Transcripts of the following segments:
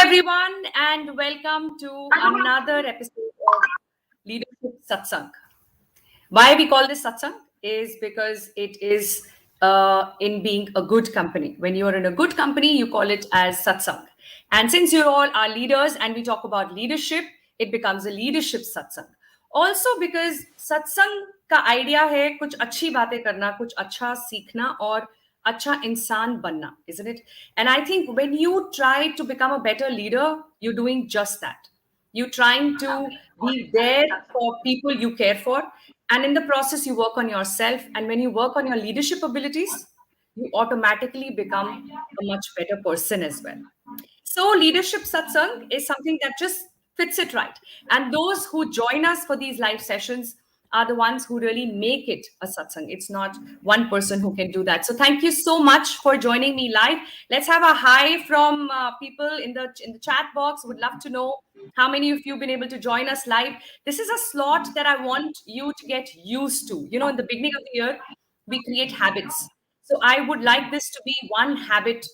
everyone, and welcome to another episode of Leadership Satsang. Why we call this Satsang is because it is in being a good company. When you are in a good company, you call it as Satsang. And since you all are leaders and we talk about leadership, it becomes a leadership Satsang. Also because Satsang का idea है कुछ अच्छी बातें करना, कुछ अच्छा सीखना और अच्छा इंसान बनना, isn't it? And I think when you try to become a better leader, you're doing just that. You're trying to be there for people you care for. And in the process, you work on yourself. And when you work on your leadership abilities, you automatically become a much better person as well. So, leadership satsang is something that just fits it right. And those who join us for these live sessions are the ones who really make it a satsang. It's not one person who can do that. So, thank you so much for joining me live. Let's have a hi from people in the chat box. Would love to know how many of you have been able to join us live. This is a slot that I want you to get used to. You know, in the beginning of the year, we create habits. So I would like this to be one habit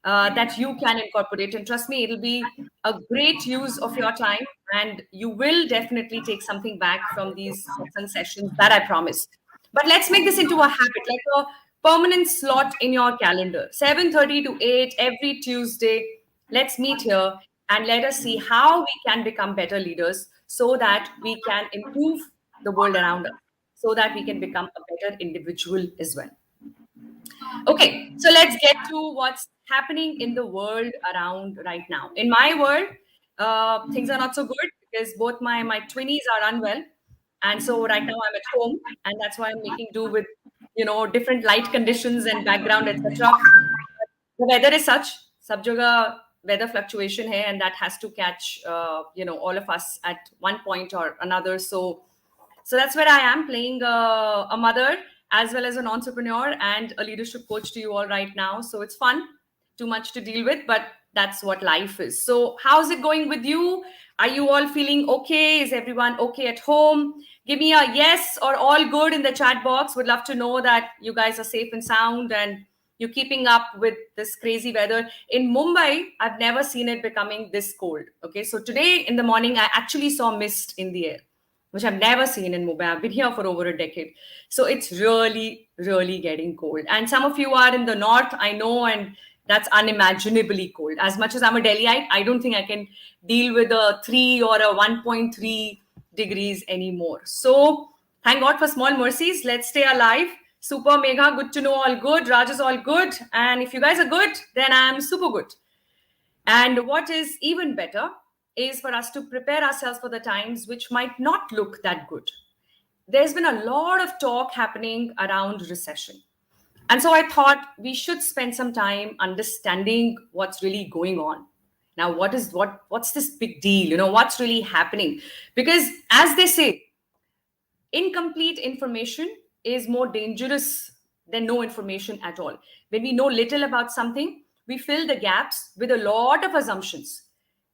that you can incorporate. And trust me, it'll be a great use of your time. And you will definitely take something back from these sessions, that I promise. But let's make this into a habit, like a permanent slot in your calendar. 7:30 to 8 every Tuesday. Let's meet here and let us see how we can become better leaders so that we can improve the world around us, so that we can become a better individual as well. Okay, so let's get to what's happening in the world around right now. In my world, things are not so good because both my twinnies are unwell. And so right now I'm at home, and that's why I'm making do with, different light conditions and background, etc. The weather is such, sab jagah weather fluctuation hai, and that has to catch, all of us at one point or another. So that's where I am playing a mother as well as an entrepreneur and a leadership coach to you all right now. So it's fun, too much to deal with, but that's what life is. So how's it going with you? Are you all feeling okay? Is everyone okay at home? Give me a yes or all good in the chat box. Would love to know that you guys are safe and sound and you're keeping up with this crazy weather. In Mumbai, I've never seen it becoming this cold. Okay, so today in the morning, I actually saw mist in the air, which I've never seen in Mumbai. I've been here for over a decade. So it's really, really getting cold. And some of you are in the north, I know, and that's unimaginably cold. As much as I'm a Delhiite, I don't think I can deal with a 3 or a 1.3 degrees anymore. So thank God for small mercies. Let's stay alive. Super Megha, good to know, all good. Raj is all good. And if you guys are good, then I'm super good. And what is even better is for us to prepare ourselves for the times which might not look that good. There's been a lot of talk happening around recession. And so I thought we should spend some time understanding what's really going on. Now, what's this big deal? What's really happening? Because as they say, incomplete information is more dangerous than no information at all. When we know little about something, we fill the gaps with a lot of assumptions.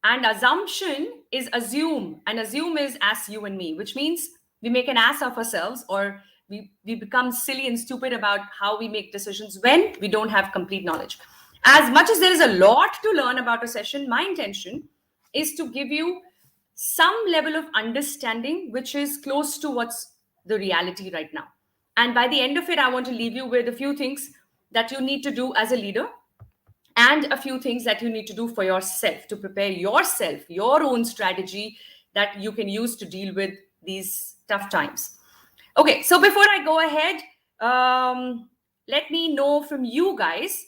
And assumption is assume, and assume is ask you and me, which means we make an ass of ourselves, or we become silly and stupid about how we make decisions when we don't have complete knowledge. As much as there is a lot to learn about recession, my intention is to give you some level of understanding which is close to what's the reality right now. And by the end of it, I want to leave you with a few things that you need to do as a leader and a few things that you need to do for yourself to prepare yourself, your own strategy that you can use to deal with these tough times. Okay, so before I go ahead, let me know from you guys,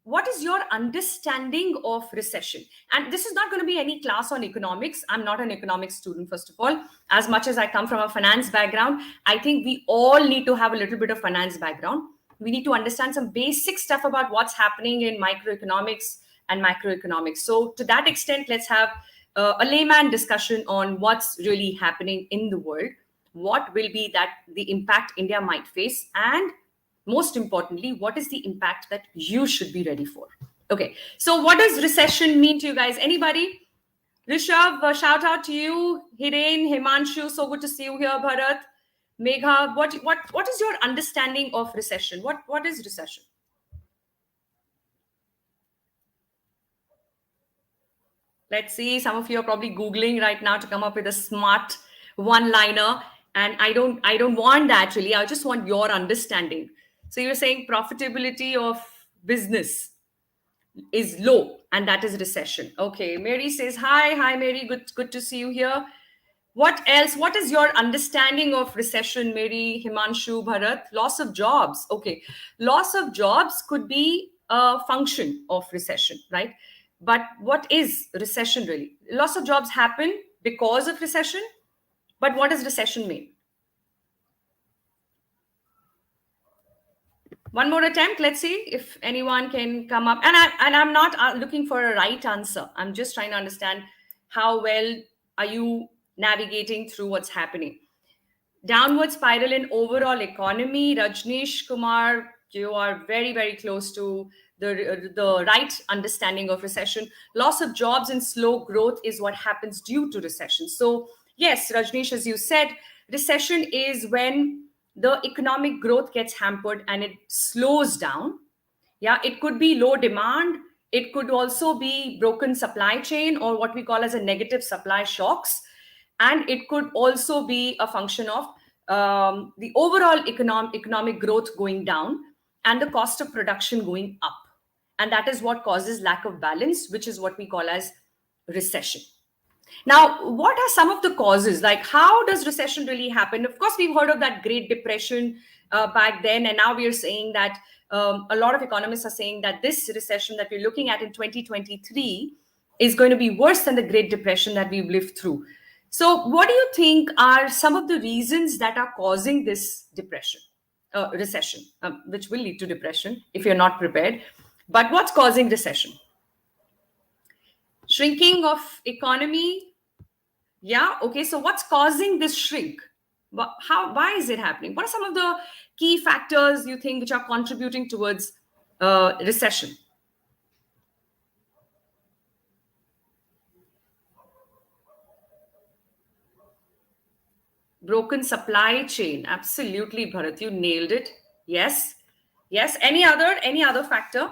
what is your understanding of recession? And this is not going to be any class on economics. I'm not an economics student, first of all. As much as I come from a finance background, I think we all need to have a little bit of finance background. We need to understand some basic stuff about what's happening in microeconomics and macroeconomics. So to that extent, let's have a layman discussion on what's really happening in the world, what will be the impact India might face, and most importantly, what is the impact that you should be ready for? Okay, so what does recession mean to you guys? Anybody? Rishabh, shout out to you. Hiren, Himanshu, so good to see you here. Bharat, Megha, what is your understanding of recession? What is recession? Let's see. Some of you are probably Googling right now to come up with a smart one-liner. And I don't want that really. I just want your understanding. So you're saying profitability of business is low, and that is recession. Okay. Mary says, hi, Mary. Good to see you here. What else? What is your understanding of recession, Mary, Himanshu, Bharat? Loss of jobs. Okay. Loss of jobs could be a function of recession, right? But what is recession really? Loss of jobs happen because of recession. But what does recession mean? One more attempt. Let's see if anyone can come up. And I'm not looking for a right answer. I'm just trying to understand how well are you navigating through what's happening. Downward spiral in overall economy. Rajneesh Kumar, you are very, very close to the right understanding of recession. Loss of jobs and slow growth is what happens due to recession. So yes, Rajneesh, as you said, recession is when the economic growth gets hampered and it slows down. Yeah, it could be low demand. It could also be broken supply chain, or what we call as a negative supply shocks. And it could also be a function of the overall economic growth going down and the cost of production going up. And that is what causes lack of balance, which is what we call as recession. Now, what are some of the causes? Like, how does recession really happen? Of course, we've heard of that Great Depression back then, and now we are saying that a lot of economists are saying that this recession that we're looking at in 2023 is going to be worse than the Great Depression that we've lived through. So, what do you think are some of the reasons that are causing this recession, which will lead to depression if you're not prepared? But what's causing recession? Shrinking of economy. Yeah. Okay. So what's causing this shrink? Why is it happening? What are some of the key factors you think which are contributing towards recession? Broken supply chain. Absolutely, Bharat. You nailed it. Yes. Yes. Any other factor?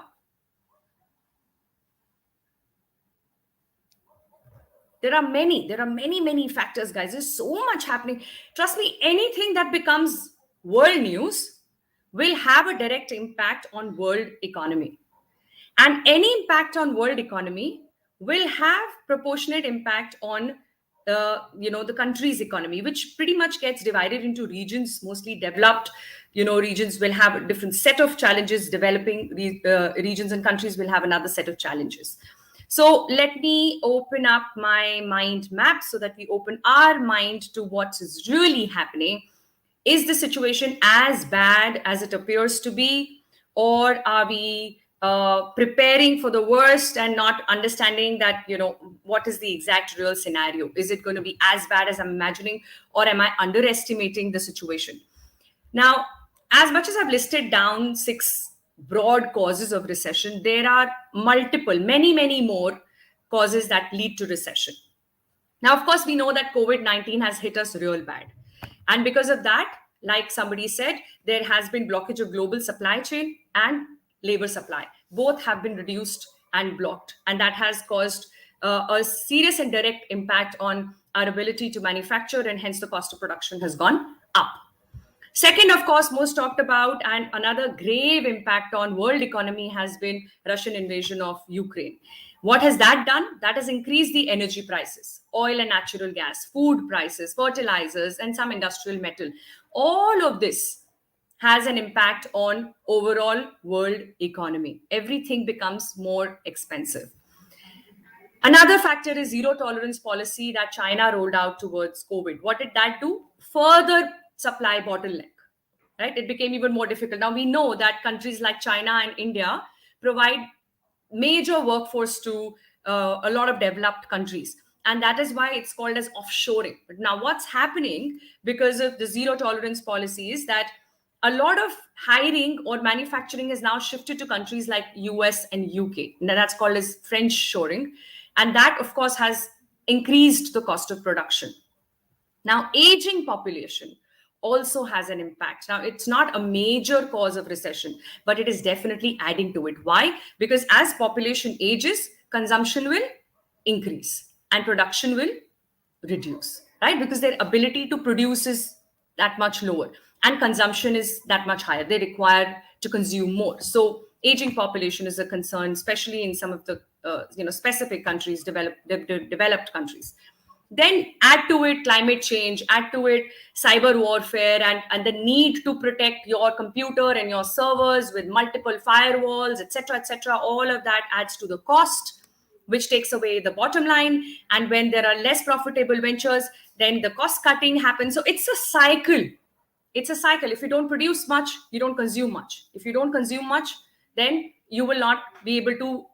There are many factors, guys. There's so much happening. Trust me, anything that becomes world news will have a direct impact on world economy. And any impact on world economy will have proportionate impact on the country's economy, which pretty much gets divided into regions. Mostly developed regions will have a different set of challenges. Developing regions and countries will have another set of challenges. So let me open up my mind map so that we open our mind to what is really happening. Is the situation as bad as it appears to be, or are we preparing for the worst and not understanding that, what is the exact real scenario? Is it going to be as bad as I'm imagining, or am I underestimating the situation? Now, as much as I've listed down 6 broad causes of recession, there are many more causes that lead to recession. Now, of course, we know that COVID-19 has hit us real bad. And because of that, like somebody said, there has been blockage of global supply chain and labor supply. Both have been reduced and blocked. And that has caused a serious and direct impact on our ability to manufacture, and hence the cost of production has gone up. Second, of course, most talked about and another grave impact on world economy has been Russian invasion of Ukraine. What has that done? That has increased the energy prices, oil and natural gas, food prices, fertilizers, and some industrial metal. All of this has an impact on overall world economy. Everything becomes more expensive. Another factor is zero tolerance policy that China rolled out towards COVID. What did that do? Further supply bottleneck, right? It became even more difficult. Now we know that countries like China and India provide major workforce to a lot of developed countries. And that is why it's called as offshoring. But now what's happening because of the zero tolerance policy is that a lot of hiring or manufacturing has now shifted to countries like US and UK. Now that's called as French shoring. And that, of course, has increased the cost of production. Now, aging population also has an impact. Now, it's not a major cause of recession, but it is definitely adding to it. Why? Because as population ages, consumption will increase and production will reduce, right? Because their ability to produce is that much lower and consumption is that much higher. They require to consume more. So aging population is a concern, especially in some of the specific countries, developed countries. Then add to it climate change, add to it cyber warfare, and the need to protect your computer and your servers with multiple firewalls, etc., etc. All of that adds to the cost, which takes away the bottom line. And when there are less profitable ventures, then the cost cutting happens. So it's a cycle. It's a cycle. If you don't produce much, you don't consume much. If you don't consume much, then you will not be able to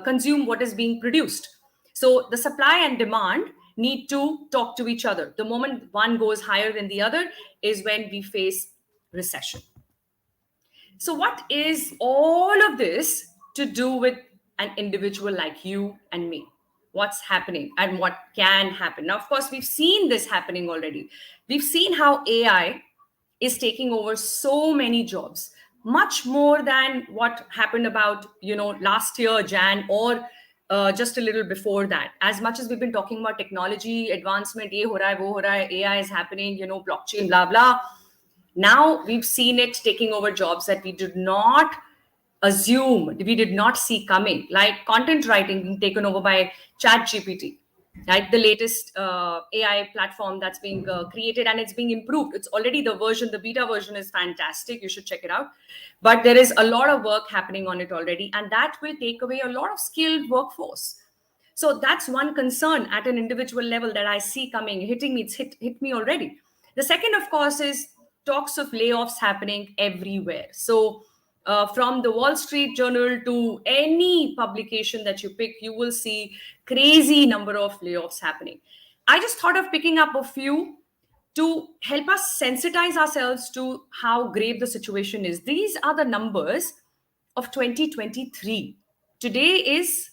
consume what is being produced. So the supply and demand need to talk to each other. The moment one goes higher than the other is when we face recession. So, what is all of this to do with an individual like you and me? What's happening and what can happen? Now, of course, we've seen this happening already. We've seen how AI is taking over so many jobs, much more than what happened about last year, Jan, or just a little before that. As much as we've been talking about technology advancement, ye ho raha hai, wo ho raha hai, AI is happening, blockchain, blah blah. Now we've seen it taking over jobs that we did not assume, we did not see coming, like content writing being taken over by ChatGPT, right? The latest AI platform that's being created, and it's being improved. It's already the beta version is fantastic. You should check it out. But there is a lot of work happening on it already, and that will take away a lot of skilled workforce. So that's one concern at an individual level that I see coming, hitting me. It's hit me already. The second, of course, is talks of layoffs happening everywhere. So from the Wall Street Journal to any publication that you pick, you will see crazy number of layoffs happening. I just thought of picking up a few to help us sensitize ourselves to how grave the situation is. These are the numbers of 2023. Today is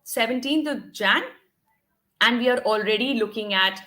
17th of Jan, and we are already looking at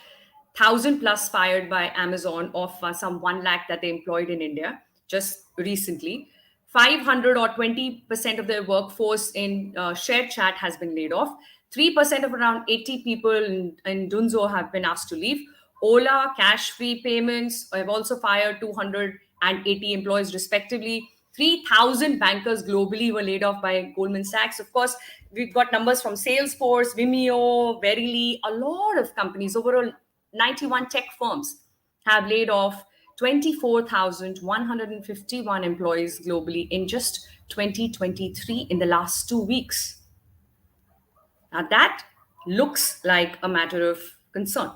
1,000 plus fired by Amazon of some 1 lakh that they employed in India just recently. 500 or 20% of their workforce in shared chat has been laid off. 3% of around 80 people in Dunzo have been asked to leave. Ola, cash-free payments have also fired 280 employees respectively. 3,000 bankers globally were laid off by Goldman Sachs. Of course, we've got numbers from Salesforce, Vimeo, Verily. A lot of companies, overall 91 tech firms have laid off 24,151 employees globally in just 2023 in the last 2 weeks. Now that looks like a matter of concern.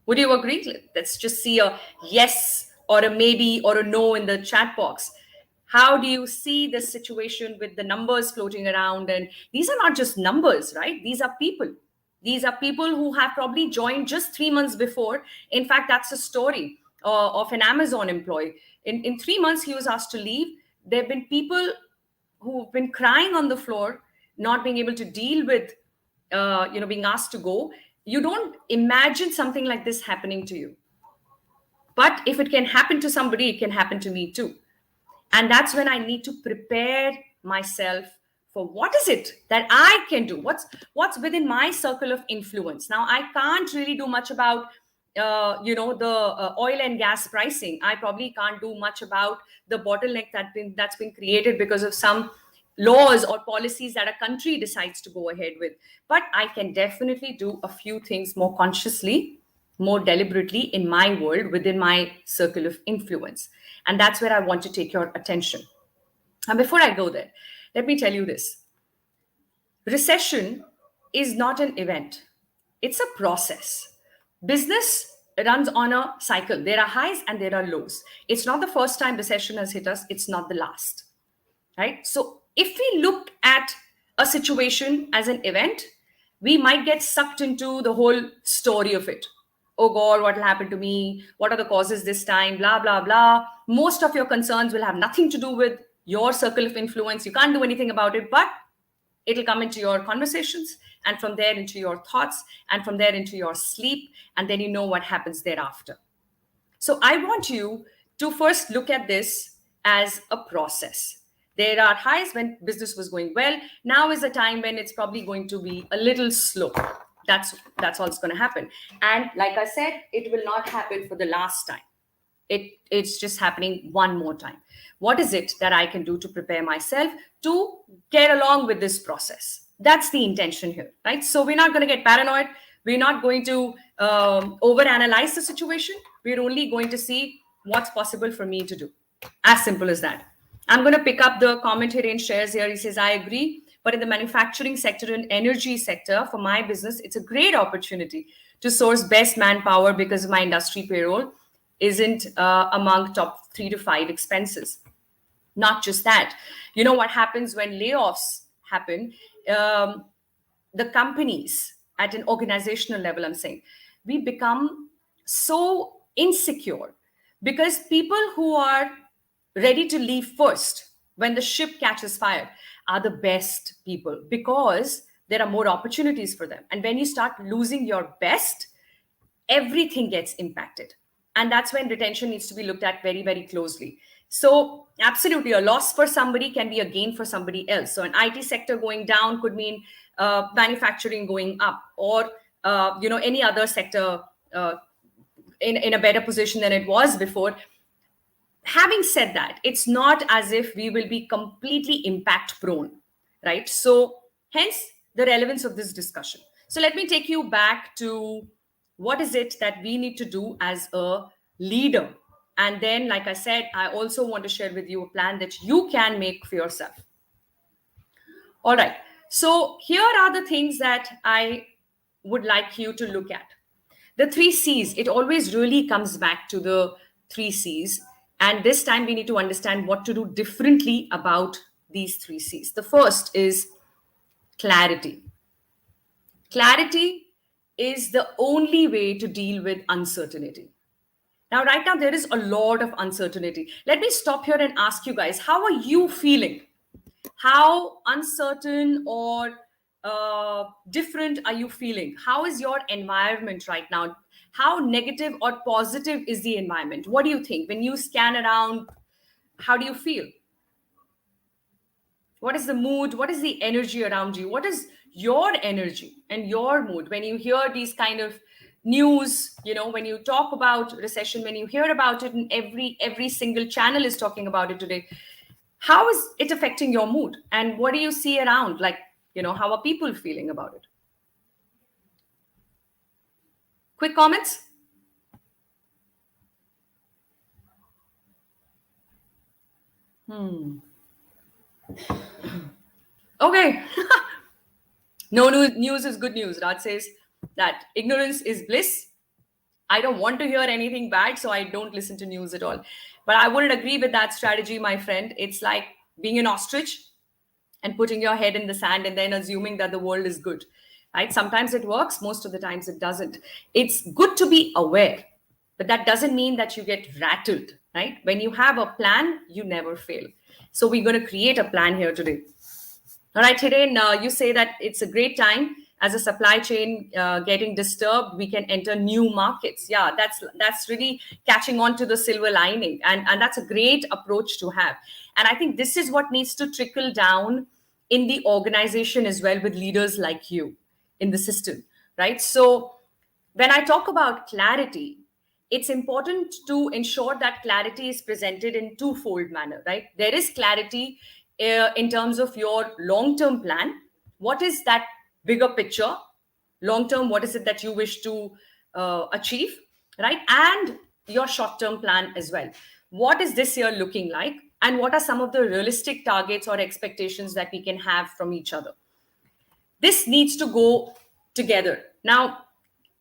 Would you agree? Let's just see a yes or a maybe or a no in the chat box. How do you see this situation with the numbers floating around? And these are not just numbers, right? These are people. These are people who have probably joined just 3 months before. In fact, that's a story of an Amazon employee. In 3 months, he was asked to leave. There have been people who've been crying on the floor, not being able to deal with, being asked to go. You don't imagine something like this happening to you. But if it can happen to somebody, it can happen to me too. And that's when I need to prepare myself for what is it that I can do? What's within my circle of influence? Now, I can't really do much about, the oil and gas pricing. I probably can't do much about the bottleneck that's been created because of some laws or policies that a country decides to go ahead with. But I can definitely do a few things more consciously, more deliberately in my world, within my circle of influence. And that's where I want to take your attention. And before I go there, let me tell you this. Recession is not an event. It's a process. Business runs on a cycle. There are highs and there are lows. It's not the first time recession has hit us. It's not the last, right? So if we look at a situation as an event, we might get sucked into the whole story of it. Oh God, what will happen to me? What are the causes this time? Blah, blah, blah. Most of your concerns will have nothing to do with your circle of influence. You can't do anything about it, but it'll come into your conversations, and from there into your thoughts, and from there into your sleep, and then you know what happens thereafter. So I want you to first look at this as a process. There are highs when business was going well. Now is a time when it's probably going to be a little slow. That's all that's going to happen. And like I said, it will not happen for the last time. It's just happening one more time. What is it that I can do to prepare myself to get along with this process? That's the intention here, right? So we're not going to get paranoid. We're not going to overanalyze the situation. We're only going to see what's possible for me to do. As simple as that. I'm going to pick up the comment here in shares here. He says, I agree. But in the manufacturing sector and energy sector, for my business, it's a great opportunity to source best manpower because my industry payroll isn't among top 3 to 5 expenses. Not just that. You know what happens when layoffs happen? The companies at an organizational level, I'm saying, we become so insecure because people who are ready to leave first when the ship catches fire are the best people because there are more opportunities for them. And when you start losing your best, everything gets impacted. And that's when retention needs to be looked at very, very closely. So absolutely, a loss for somebody can be a gain for somebody else. So an IT sector going down could mean manufacturing going up, or any other sector in a better position than it was before. Having said that, it's not as if we will be completely impact prone, right? So hence the relevance of this discussion. So let me take you back to what is it that we need to do as a leader. And then, like I said, I also want to share with you a plan that you can make for yourself. All right. So here are the things that I would like you to look at. The 3 C's, it always really comes back to the 3 C's. And this time we need to understand what to do differently about these 3 C's. The first is clarity. Clarity is the only way to deal with uncertainty. Now, right now, there is a lot of uncertainty. Let me stop here and ask you guys, how are you feeling? How uncertain or different are you feeling? How is your environment right now? How negative or positive is the environment? What do you think? When you scan around, how do you feel? What is the mood? What is the energy around you? What is your energy and your mood when you hear these kind of news? When you talk about recession, when you hear about it, and every single channel is talking about it today, how is it affecting your mood? And what do you see around? How are people feeling about it? Quick comments? Okay. No news is good news. Raj says that ignorance is bliss. I don't want to hear anything bad, so I don't listen to news at all. But I wouldn't agree with that strategy, my friend. It's like being an ostrich and putting your head in the sand and then assuming that the world is good, right? Sometimes it works, most of the times it doesn't. It's good to be aware, but that doesn't mean that you get rattled, right? When you have a plan, you never fail. So we're going to create a plan here today. All right, Hiren, you say that it's a great time as a supply chain getting disturbed, we can enter new markets. Yeah, that's really catching on to the silver lining. And that's a great approach to have. And I think this is what needs to trickle down in the organization as well with leaders like you in the system, right? So when I talk about clarity, it's important to ensure that clarity is presented in twofold manner, right? There is clarity in terms of your long-term plan. What is that bigger picture? Long-term, what is it that you wish to achieve, right? And your short-term plan as well. What is this year looking like? And what are some of the realistic targets or expectations that we can have from each other? This needs to go together. Now,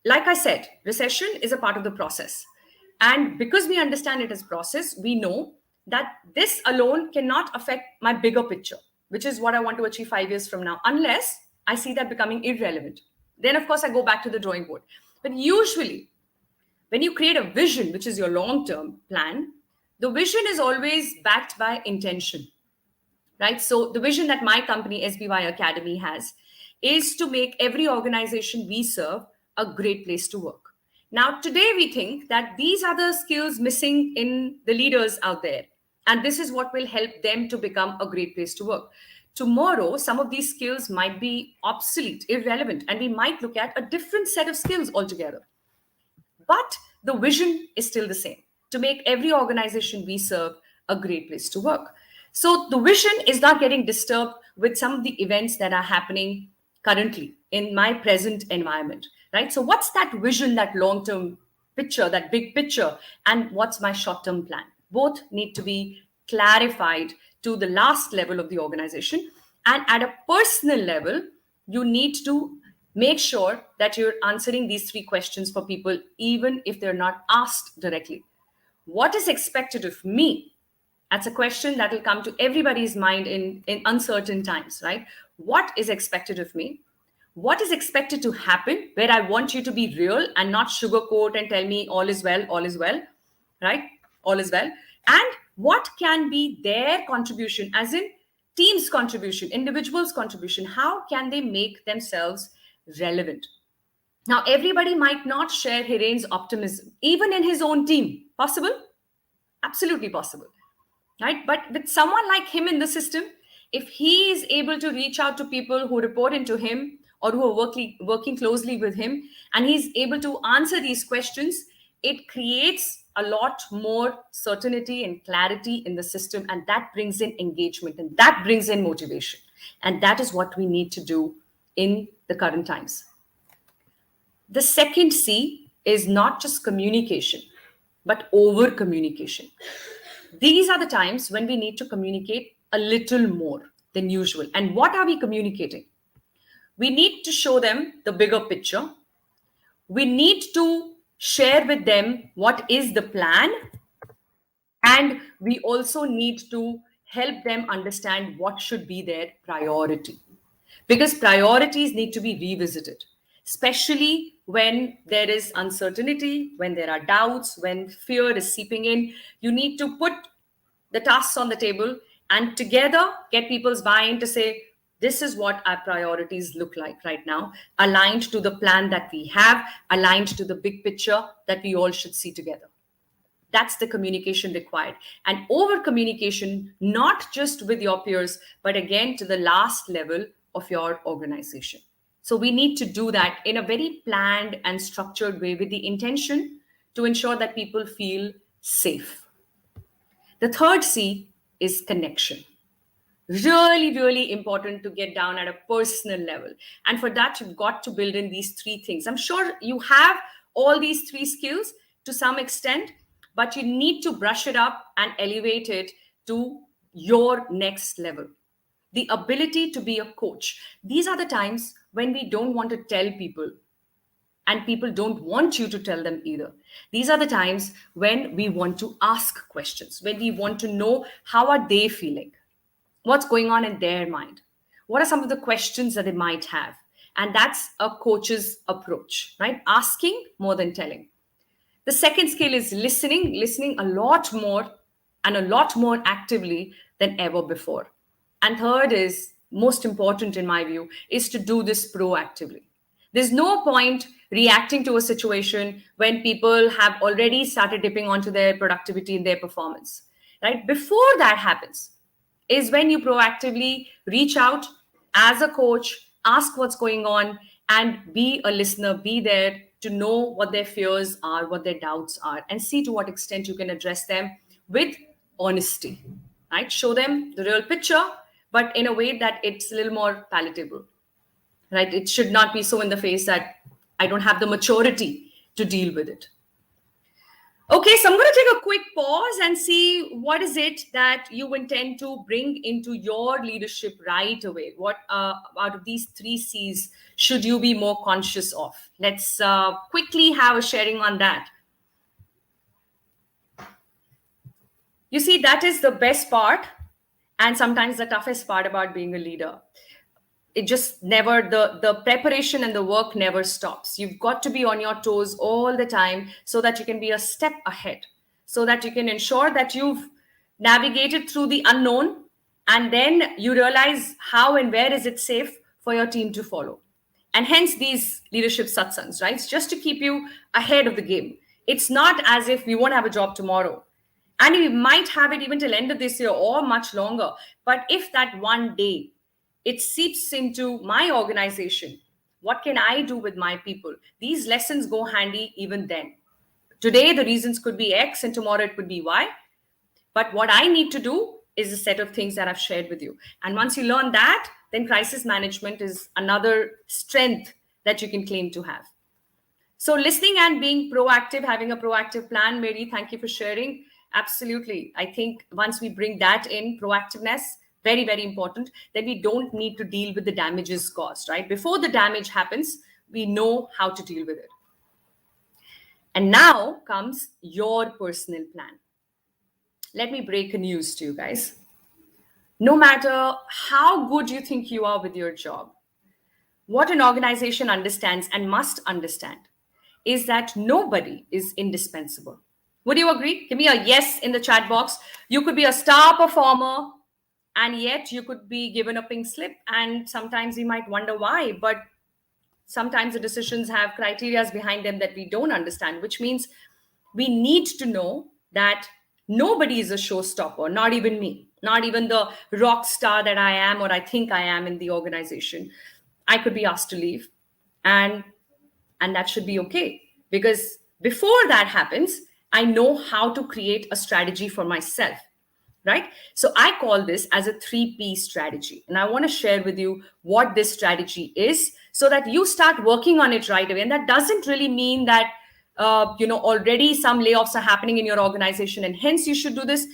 like I said, recession is a part of the process. And because we understand it as process, we know that this alone cannot affect my bigger picture, which is what I want to achieve 5 years from now, unless I see that becoming irrelevant. Then, of course, I go back to the drawing board. But usually, when you create a vision, which is your long-term plan, the vision is always backed by intention, right? So the vision that my company, SBY Academy, has is to make every organization we serve a great place to work. Now, today we think that these are the skills missing in the leaders out there. And this is what will help them to become a great place to work. Tomorrow, some of these skills might be obsolete, irrelevant, and we might look at a different set of skills altogether. But the vision is still the same, to make every organization we serve a great place to work. So the vision is not getting disturbed with some of the events that are happening currently in my present environment, right? So what's that vision, that long-term picture, that big picture, and what's my short-term plan? Both need to be clarified to the last level of the organization. And at a personal level, you need to make sure that you're answering these three questions for people, even if they're not asked directly. What is expected of me? That's a question that will come to everybody's mind in uncertain times, right? What is expected of me? What is expected to happen, where I want you to be real and not sugarcoat and tell me all is well, right? All is well. And what can be their contribution, as in team's contribution, individuals' contribution? How can they make themselves relevant? Now, everybody might not share Hiren's optimism, even in his own team. Possible? Absolutely possible, right? But with someone like him in the system, if he is able to reach out to people who report into him or who are working closely with him, and he's able to answer these questions, it creates a lot more certainty and clarity in the system, and that brings in engagement, and that brings in motivation. And that is what we need to do in the current times. The second C is not just communication, but over communication. These are the times when we need to communicate a little more than usual. And what are we communicating? We need to show them the bigger picture. We need to share with them what is the plan. And we also need to help them understand what should be their priority. Because priorities need to be revisited, especially when there is uncertainty, when there are doubts, when fear is seeping in. You need to put the tasks on the table and together get people's buy-in to say, this is what our priorities look like right now, aligned to the plan that we have, aligned to the big picture that we all should see together. That's the communication required. And over communication, not just with your peers, but again to the last level of your organization. So we need to do that in a very planned and structured way with the intention to ensure that people feel safe. The third C is connection. Really, really important to get down at a personal level. And for that, you've got to build in these three things. I'm sure you have all these three skills to some extent, but you need to brush it up and elevate it to your next level. The ability to be a coach. These are the times when we don't want to tell people, and people don't want you to tell them either. These are the times when we want to ask questions, when we want to know how are they feeling, what's going on in their mind, what are some of the questions that they might have. And that's a coach's approach, right? Asking more than telling. The second skill is listening a lot more and a lot more actively than ever before. And third is, most important in my view, is to do this proactively. There's no point reacting to a situation when people have already started dipping onto their productivity and their performance, right? Before that happens is when you proactively reach out as a coach, ask what's going on, and be a listener, be there to know what their fears are, what their doubts are, and see to what extent you can address them with honesty, right? Show them the real picture, but in a way that it's a little more palatable, right? It should not be so in the face that I don't have the maturity to deal with it. Okay, so I'm going to take a quick pause and see what is it that you intend to bring into your leadership right away. What out of these three C's should you be more conscious of? Let's quickly have a sharing on that. You see, that is the best part and sometimes the toughest part about being a leader. It just never, the preparation and the work never stops. You've got to be on your toes all the time so that you can be a step ahead, so that you can ensure that you've navigated through the unknown, and then you realize how and where is it safe for your team to follow. And hence these leadership satsangs, right? It's just to keep you ahead of the game. It's not as if we won't have a job tomorrow. And we might have it even till end of this year or much longer. But if that one day it seeps into my organization, what can I do with my people? These lessons go handy even then. Today, the reasons could be X and tomorrow it could be Y. But what I need to do is a set of things that I've shared with you. And once you learn that, then crisis management is another strength that you can claim to have. So listening and being proactive, having a proactive plan, Mary, thank you for sharing. Absolutely. I think once we bring that in, proactiveness, very, very important, then we don't need to deal with the damages caused, right? Before the damage happens, we know how to deal with it. And now comes your personal plan. Let me break a news to you guys. No matter how good you think you are with your job, what an organization understands and must understand is that nobody is indispensable. Would you agree? Give me a yes in the chat box. You could be a star performer and yet you could be given a pink slip, and sometimes you might wonder why, but sometimes the decisions have criterias behind them that we don't understand, which means we need to know that nobody is a showstopper, not even me, not even the rock star that I am or I think I am in the organization. I could be asked to leave, and that should be okay, because before that happens, I know how to create a strategy for myself, right? So I call this as a 3P strategy, and I want to share with you what this strategy is so that you start working on it right away. And that doesn't really mean that already some layoffs are happening in your organization and hence you should do this.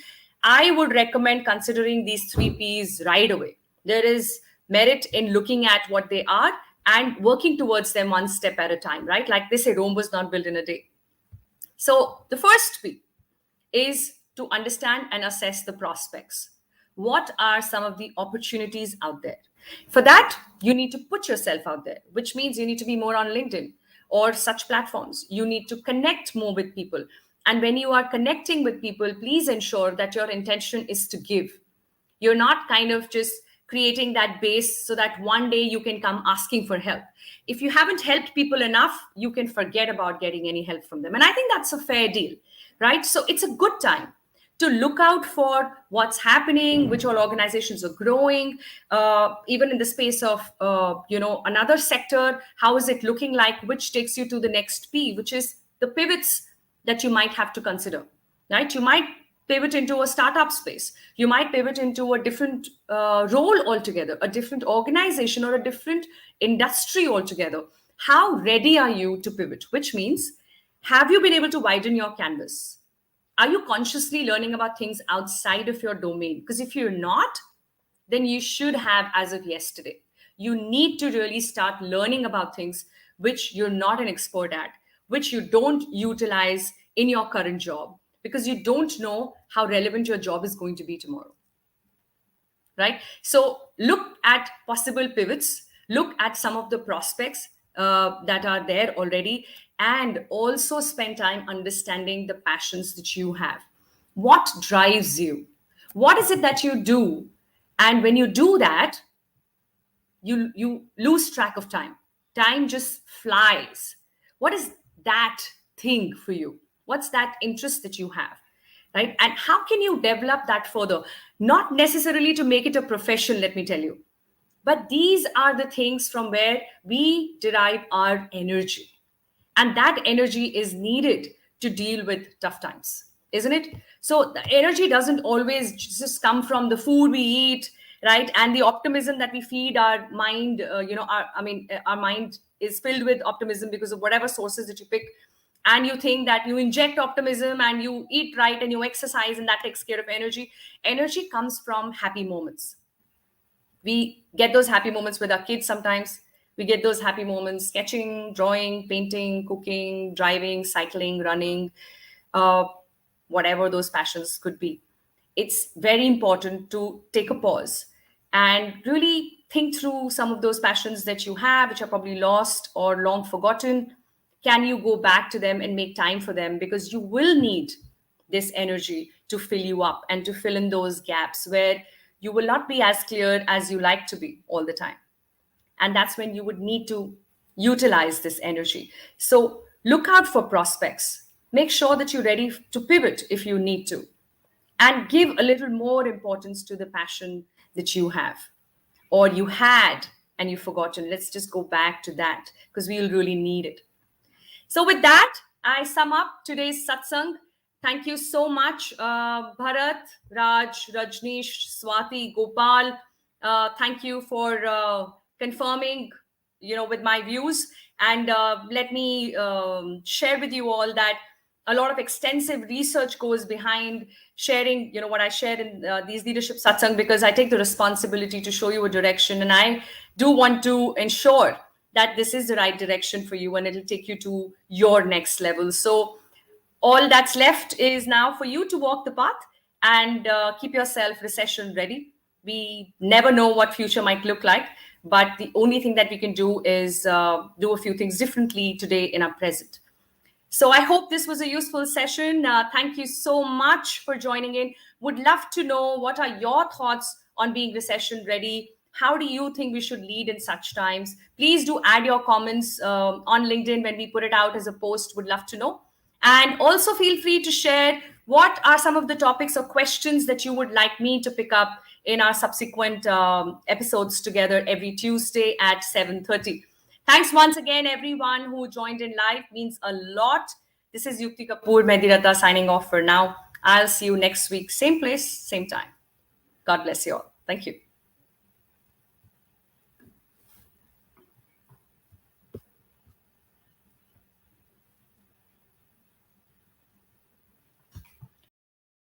I would recommend considering these 3Ps right away. There is merit in looking at what they are and working towards them one step at a time, right? Like they say, Rome was not built in a day. So the first P is to understand and assess the prospects. What are some of the opportunities out there? For that, you need to put yourself out there, which means you need to be more on LinkedIn or such platforms. You need to connect more with people. And when you are connecting with people, please ensure that your intention is to give. You're not kind of just creating that base so that one day you can come asking for help. If you haven't helped people enough, you can forget about getting any help from them. And I think that's a fair deal, right? So it's a good time to look out for what's happening, which all organizations are growing, even in the space of another sector. How is it looking like? Which takes you to the next P, which is the pivots that you might have to consider, right? You might pivot into a startup space. You might pivot into a different role altogether, a different organization or a different industry altogether. How ready are you to pivot? Which means, have you been able to widen your canvas? Are you consciously learning about things outside of your domain? Because if you're not, then you should have as of yesterday. You need to really start learning about things which you're not an expert at, which you don't utilize in your current job, because you don't know how relevant your job is going to be tomorrow, right? So look at possible pivots, look at some of the prospects that are there already, and also spend time understanding the passions that you have. What drives you? What is it that you do? And when you do that, you lose track of time. Time just flies. What is that thing for you? What's that interest that you have, right? And how can you develop that further? Not necessarily to make it a profession, let me tell you, but these are the things from where we derive our energy, and that energy is needed to deal with tough times, isn't it? So the energy doesn't always just come from the food we eat, right? And the optimism that we feed our mind, our mind is filled with optimism because of whatever sources that you pick. And you think that you inject optimism and you eat right and you exercise and that takes care of energy. Energy comes from happy moments. We get those happy moments with our kids sometimes. We get those happy moments sketching, drawing, painting, cooking, driving, cycling, running, whatever those passions could be. It's very important to take a pause and really think through some of those passions that you have, which are probably lost or long forgotten. Can you go back to them and make time for them? Because you will need this energy to fill you up and to fill in those gaps where you will not be as clear as you like to be all the time. And that's when you would need to utilize this energy. So look out for prospects. Make sure that you're ready to pivot if you need to. and give a little more importance to the passion that you have or you had and you've forgotten. Let's just go back to that because we'll really need it. So with that, I sum up today's satsang. Thank you so much, Bharat, Raj, Rajneesh, Swati, Gopal. Thank you for confirming, with my views. And let me share with you all that a lot of extensive research goes behind sharing, what I share in these leadership satsang, because I take the responsibility to show you a direction, and I do want to ensure that this is the right direction for you and it'll take you to your next level. So all that's left is now for you to walk the path and keep yourself recession ready. We never know what future might look like, but the only thing that we can do is do a few things differently today in our present. So I hope this was a useful session. Thank you so much for joining in. Would love to know what are your thoughts on being recession ready. How do you think we should lead in such times? Please do add your comments on LinkedIn when we put it out as a post. Would love to know. And also feel free to share what are some of the topics or questions that you would like me to pick up in our subsequent episodes together every Tuesday at 7:30. Thanks once again, everyone who joined in live. Means a lot. This is Yukti Kapoor Medirata signing off for now. I'll see you next week. Same place, same time. God bless you all. Thank you.